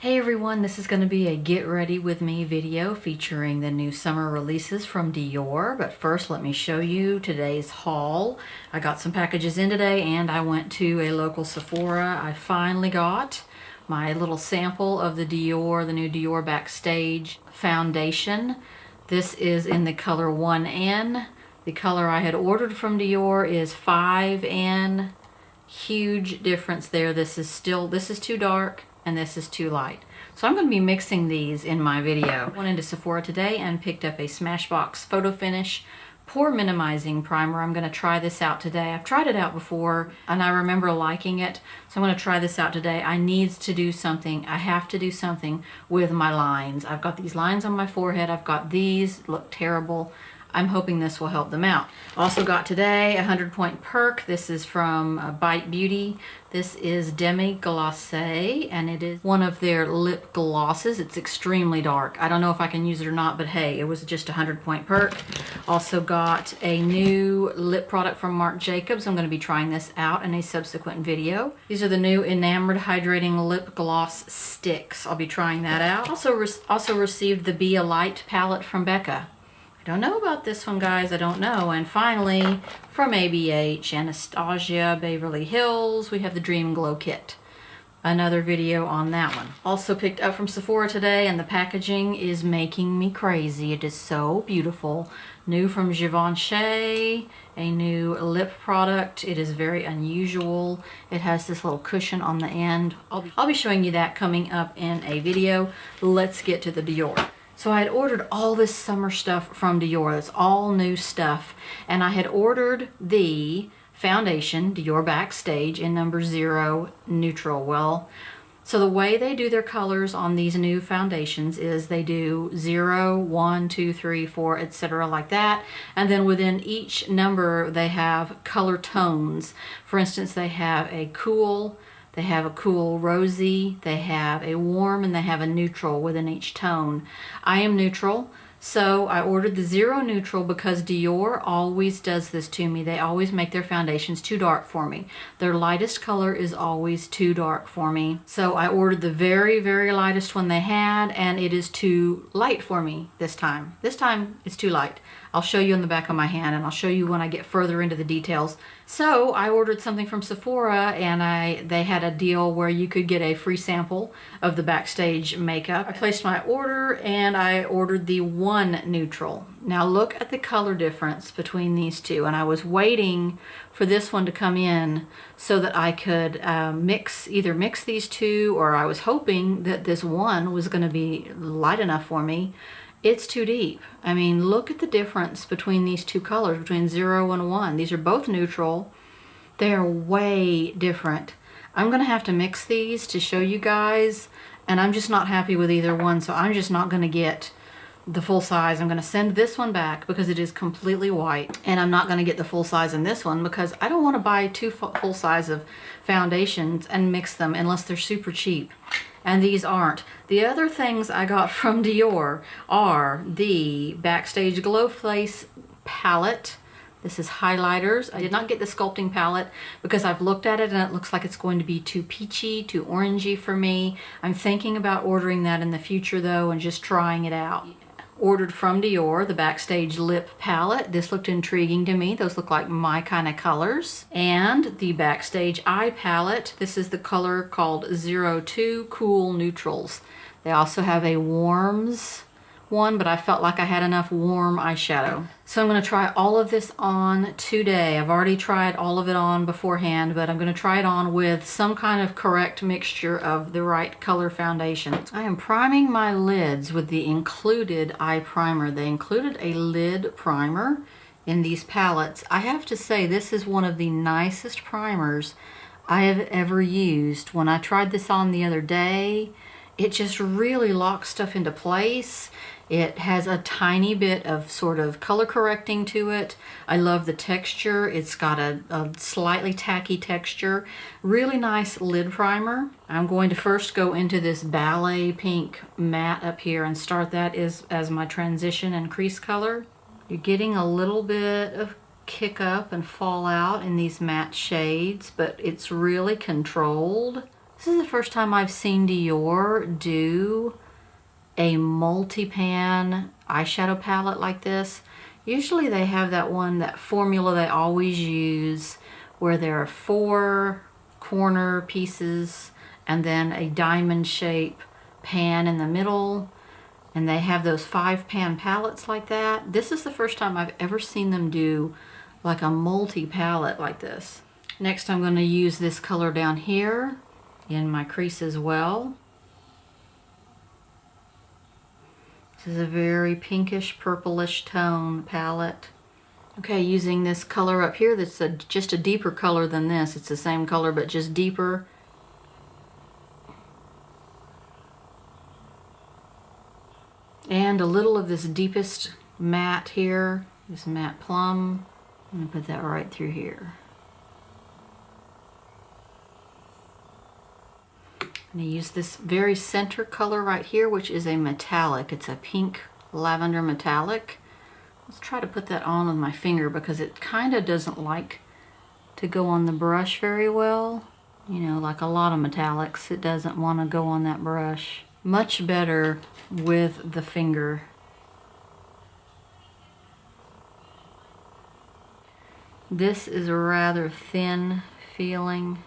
Hey everyone, this is going to be a get ready with me video featuring the new summer releases from Dior. But first let me show you today's haul. I got some packages in today and I went to a local Sephora. I finally got my little sample of the new Dior Backstage foundation. This is in the color 1N. The color I had ordered from Dior is 5N. Huge difference there. This is too dark and this is too light. So I'm going to be mixing these in my video. I went into Sephora today and picked up a Smashbox Photo Finish Pore Minimizing Primer. I'm going to try this out today. I've tried it out before and I remember liking it. So I'm going to try this out today. I have to do something with my lines. I've got these lines on my forehead. I've got these, look terrible. I'm hoping this will help them out. Also got today a 100-point perk. This is from Bite Beauty. This is Demi Glacé, and it is one of their lip glosses. It's extremely dark. I don't know if I can use it or not, but hey, it was just a 100-point perk. Also got a new lip product from Marc Jacobs. I'm going to be trying this out in a subsequent video. These are the new Enamoured Hydrating Lip Gloss Sticks. I'll be trying that out. Also received the Be a Light palette from Becca. I don't know about this one, guys. I don't know. And finally, from ABH, Anastasia Beverly Hills, we have the Dream Glow Kit. Another video on that one. Also picked up from Sephora today, and the packaging is making me crazy. It is so beautiful. New from Givenchy, a new lip product. It is very unusual. It has this little cushion on the end. I'll be showing you that coming up in a video. Let's get to the Dior. So I had ordered all this summer stuff from Dior. It's all new stuff. And I had ordered the foundation, Dior Backstage, in number 0 neutral. Well, so the way they do their colors on these new foundations is they do 0, 1, 2, 3, 4, etc. like that. And then within each number they have color tones. For instance, they have a cool rosy, they have a warm, and they have a neutral within each tone. I am neutral, so I ordered the 0 neutral because Dior always does this to me. They always make their foundations too dark for me. Their lightest color is always too dark for me. So I ordered the very, very lightest one they had, and it is too light for me this time. This time it's too light. I'll show you on the back of my hand, and I'll show you when I get further into the details. So I ordered something from Sephora, and they had a deal where you could get a free sample of the Backstage makeup. I placed my order, and I ordered the 1 neutral. Now look at the color difference between these two, and I was waiting for this one to come in so that I could either mix these two, or I was hoping that this one was going to be light enough for me. It's too deep. I mean, look at the difference between these two colors, between 0 and 1. These are both neutral. They are way different. I'm going to have to mix these to show you guys, and I'm just not happy with either one, so I'm just not going to get the full size. I'm going to send this one back because it is completely white, and I'm not going to get the full size in this one because I don't want to buy two full size of foundations and mix them unless they're super cheap. And these aren't. The other things I got from Dior are the Backstage Glow Face palette. This is highlighters. I did not get the sculpting palette because I've looked at it and it looks like it's going to be too peachy, too orangey for me. I'm thinking about ordering that in the future though and just trying it out. Ordered from Dior the Backstage Lip Palette. This looked intriguing to me. Those look like my kind of colors. And the Backstage Eye Palette. This is the color called 02 Cool Neutrals. They also have a warms one, but I felt like I had enough warm eyeshadow. So I'm going to try all of this on today. I've already tried all of it on beforehand, but I'm going to try it on with some kind of correct mixture of the right color foundation. I am priming my lids with the included eye primer. They included a lid primer in these palettes. I have to say this is one of the nicest primers I have ever used. When I tried this on the other day, it just really locks stuff into place. It has a tiny bit of sort of color correcting to it. I love the texture. It's got a slightly tacky texture. Really nice lid primer. I'm going to first go into this ballet pink matte up here and start that as my transition and crease color. You're getting a little bit of kick up and fall out in these matte shades, but it's really controlled. This is the first time I've seen Dior do a multi-pan eyeshadow palette like this. Usually they have that formula they always use where there are 4 corner pieces and then a diamond shape pan in the middle, and they have those 5-pan palettes like that. This is the first time I've ever seen them do like a multi-palette like this. Next I'm going to use this color down here in my crease as well. This is a very pinkish purplish tone palette. Okay, using this color up here that's just a deeper color than this. It's the same color but just deeper. And a little of this deepest matte here, this matte plum. I'm going to put that right through here. I'm going to use this very center color right here, which is a metallic. It's a pink lavender metallic. Let's try to put that on with my finger because it kind of doesn't like to go on the brush very well. You know, like a lot of metallics, it doesn't want to go on that brush. Much better with the finger. This is a rather thin feeling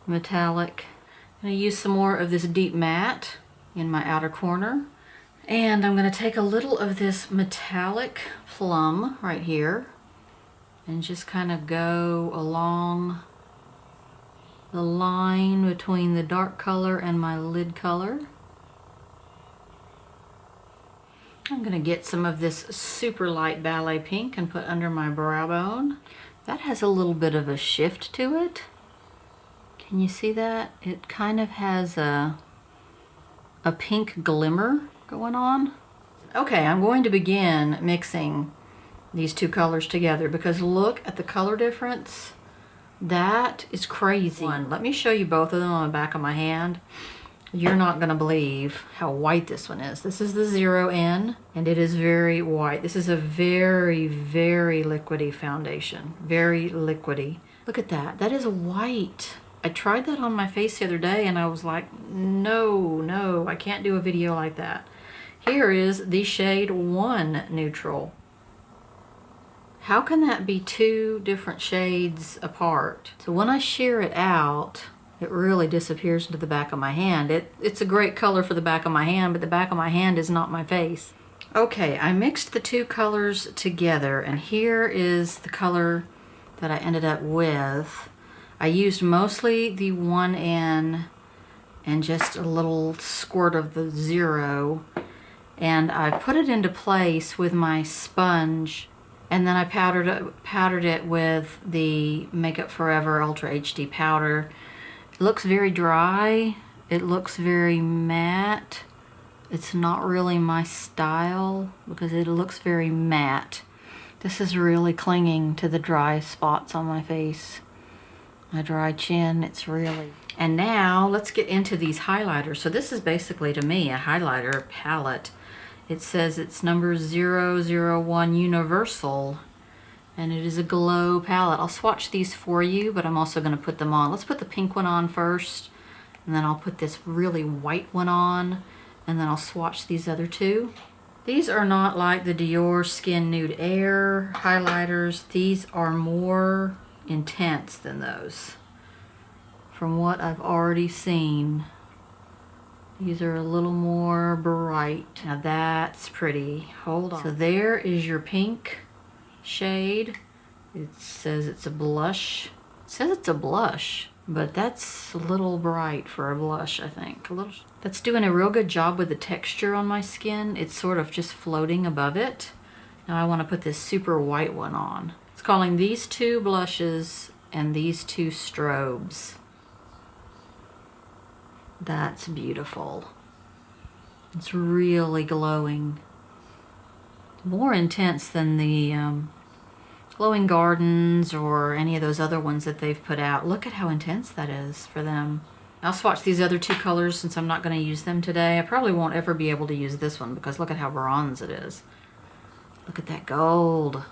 metallic. I'm going to use some more of this deep matte in my outer corner. And I'm going to take a little of this metallic plum right here and just kind of go along the line between the dark color and my lid color. I'm going to get some of this super light ballet pink and put under my brow bone. That has a little bit of a shift to it. Can you see that? It kind of has a pink glimmer going on. Okay, I'm going to begin mixing these 2 colors together because look at the color difference. That is crazy. Let me show you both of them on the back of my hand. You're not going to believe how white this one is. This is the 0N, and it is very white. This is a very, very liquidy foundation. Very liquidy. Look at that. That is white. I tried that on my face the other day, and I was like, no, I can't do a video like that. Here is the shade 1 neutral. How can that be 2 different shades apart? So when I shear it out, it really disappears into the back of my hand. It's a great color for the back of my hand, but the back of my hand is not my face. Okay, I mixed the 2 colors together, and here is the color that I ended up with. I used mostly the 1N and just a little squirt of the 0, and I put it into place with my sponge, and then I powdered it with the Makeup Forever Ultra HD powder. It looks very dry. It looks very matte. It's not really my style because it looks very matte. This is really clinging to the dry spots on my face. My dry chin, it's really... And now let's get into these highlighters. So this is basically, to me, a highlighter palette. It says it's number 001 Universal, and it is a glow palette. I'll swatch these for you, but I'm also going to put them on. Let's put the pink one on first, and then I'll put this really white one on, and then I'll swatch these other 2. These are not like the Dior Skin Nude Air highlighters. These are more intense than those. From what I've already seen, these are a little more bright. Now that's pretty. Hold on. So there is your pink shade. It says it's a blush. It says it's a blush, but that's a little bright for a blush, I think. That's doing a real good job with the texture on my skin. It's sort of just floating above it. Now I want to put this super white one on. It's calling these 2 blushes and these 2 strobes. That's beautiful. It's really glowing. More intense than the Glowing Gardens or any of those other ones that they've put out. Look at how intense that is for them. I'll swatch these other 2 colors since I'm not going to use them today. I probably won't ever be able to use this one because look at how bronze it is. Look at that gold.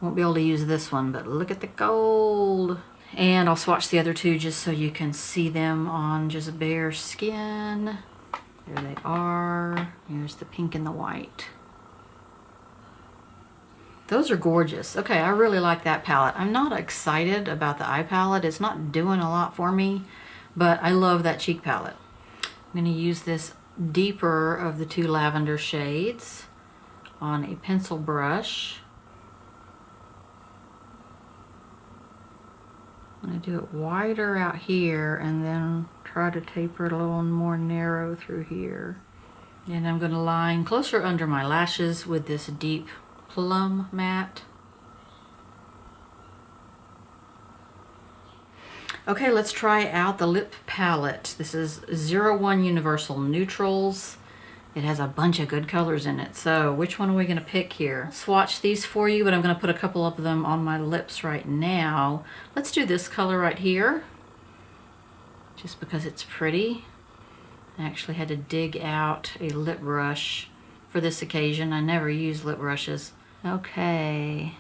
Won't be able to use this one, but look at the gold. And I'll swatch the other two just so you can see them on just bare skin. There they are. Here's the pink and the white. Those are gorgeous. Okay, I really like that palette. I'm not excited about the eye palette. It's not doing a lot for me, but I love that cheek palette. I'm going to use this deeper of the two lavender shades on a pencil brush. I'm going to do it wider out here and then try to taper it a little more narrow through here. And I'm going to line closer under my lashes with this deep plum matte. Okay, let's try out the lip palette. This is 01 Universal Neutrals. It has a bunch of good colors in it. So which one are we going to pick here? Swatch these for you, but I'm going to put a couple of them on my lips right now. Let's do this color right here, just because it's pretty. I actually had to dig out a lip brush for this occasion. I never use lip brushes. Okay,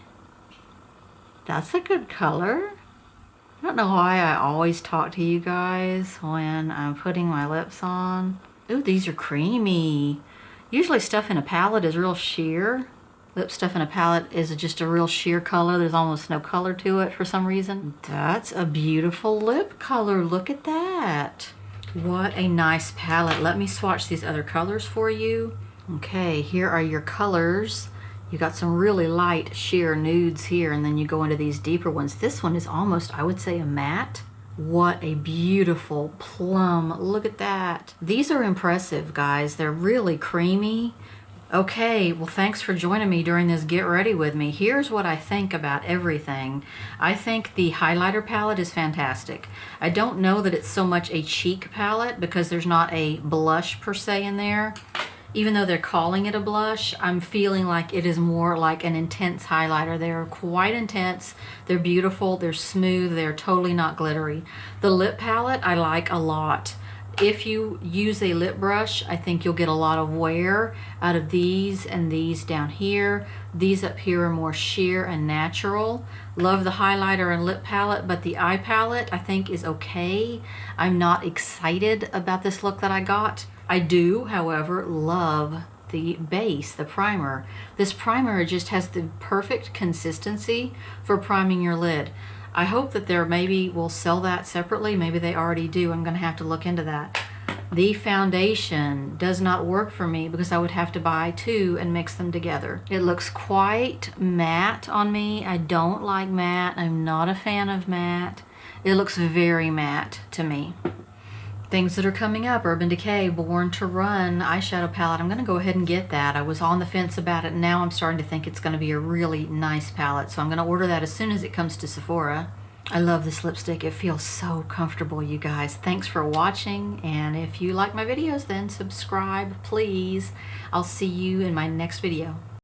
that's a good color. I don't know why I always talk to you guys when I'm putting my lips on. Ooh, these are creamy. Usually stuff in a palette is real sheer. Lip stuff in a palette is just a real sheer color. There's almost no color to it for some reason. That's a beautiful lip color. Look at that. What a nice palette. Let me swatch these other colors for you. Okay, here are your colors. You got some really light sheer nudes here, and then you go into these deeper ones. This one is almost, I would say, a matte. What a beautiful plum. Look at that. These are impressive, guys. They're really creamy. Okay, well, thanks for joining me during this Get Ready with me. Here's what I think about everything. I think the highlighter palette is fantastic. I don't know that it's so much a cheek palette because there's not a blush per se in there. Even though they're calling it a blush, I'm feeling like it is more like an intense highlighter. They're quite intense, they're beautiful, they're smooth, they're totally not glittery. The lip palette I like a lot. If you use a lip brush, I think you'll get a lot of wear out of these and these down here. These up here are more sheer and natural. Love the highlighter and lip palette, but the eye palette I think is okay. I'm not excited about this look that I got. I do, however, love the base, the primer. This primer just has the perfect consistency for priming your lid. I hope that there maybe will sell that separately. Maybe they already do. I'm going to have to look into that. The foundation does not work for me because I would have to buy two and mix them together. It looks quite matte on me. I don't like matte. I'm not a fan of matte. It looks very matte to me. Things that are coming up: Urban Decay Born to Run eyeshadow palette. I'm going to go ahead and get that. I was on the fence about it. Now I'm starting to think it's going to be a really nice palette. So I'm going to order that as soon as it comes to Sephora. I love this lipstick. It feels so comfortable, you guys. Thanks for watching. And if you like my videos, then subscribe, please. I'll see you in my next video.